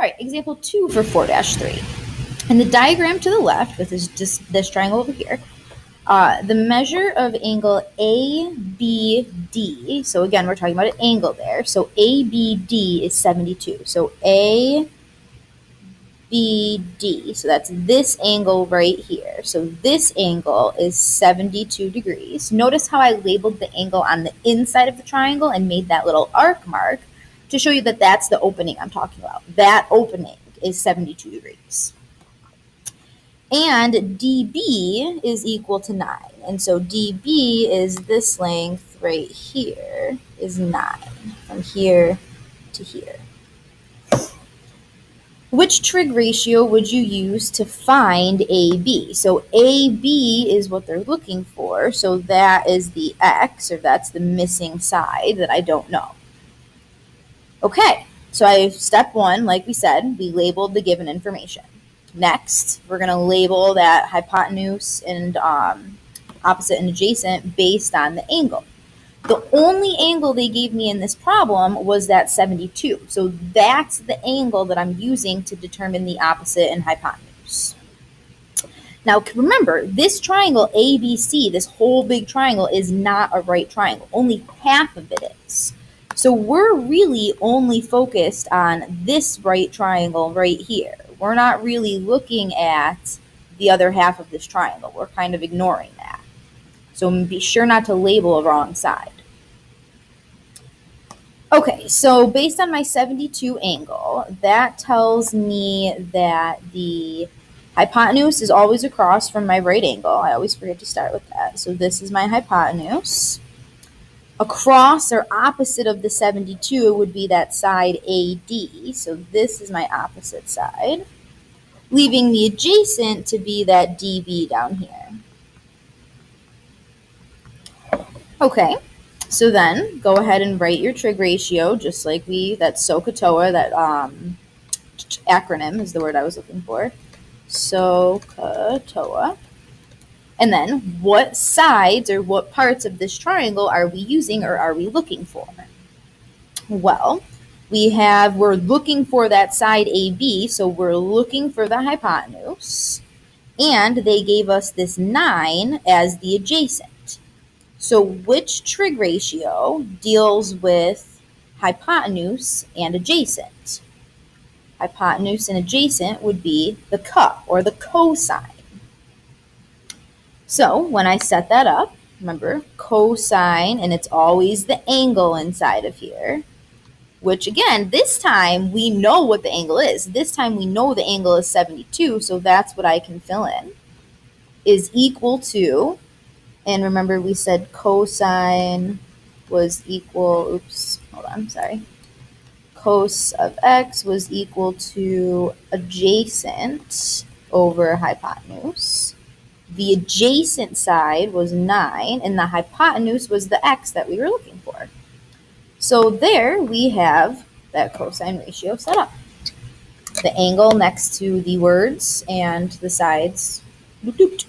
right, example 2 for 4-3. In the diagram to the left, with this triangle over here, the measure of angle ABD, so again, we're talking about an angle there. So ABD is 72. So ABD, so that's this angle right here. So this angle is 72 degrees. Notice how I labeled the angle on the inside of the triangle and made that little arc mark to show you that that's the opening I'm talking about. That opening is 72 degrees. And DB is equal to 9. And so DB is this length right here is 9, from here to here. Which trig ratio would you use to find AB? So AB is what they're looking for. So that is the X, or that's the missing side that I don't know. Okay, so step 1, like we said, we labeled the given information. Next, we're going to label that hypotenuse and opposite and adjacent based on the angle. The only angle they gave me in this problem was that 72. So that's the angle that I'm using to determine the opposite and hypotenuse. Now remember, this triangle ABC, this whole big triangle, is not a right triangle. Only half of it is. So we're really only focused on this right triangle right here. We're not really looking at the other half of this triangle. We're kind of ignoring that. So be sure not to label a wrong side. Okay, so based on my 72 angle, that tells me that the hypotenuse is always across from my right angle. I always forget to start with that. So this is my hypotenuse. Across or opposite of the 72 would be that side AD. So this is my opposite side, leaving the adjacent to be that DB down here. Okay, so then go ahead and write your trig ratio, just like that SOHCAHTOA, that acronym is the word I was looking for. SOHCAHTOA. And then what sides or what parts of this triangle are we using or are we looking for? Well, we're looking for that side AB, so we're looking for the hypotenuse, and they gave us this 9 as the adjacent. So which trig ratio deals with hypotenuse and adjacent? Hypotenuse and adjacent would be the co, or the cosine. So when I set that up, remember, cosine, and it's always the angle inside of here, which again, this time we know what the angle is. This time we know the angle is 72, so that's what I can fill in, is equal to, and remember we said cosine was equal, cos of x was equal to adjacent over hypotenuse. The adjacent side was 9, and the hypotenuse was the x that we were looking for. So there we have that cosine ratio set up. The angle next to the words and the sides looped.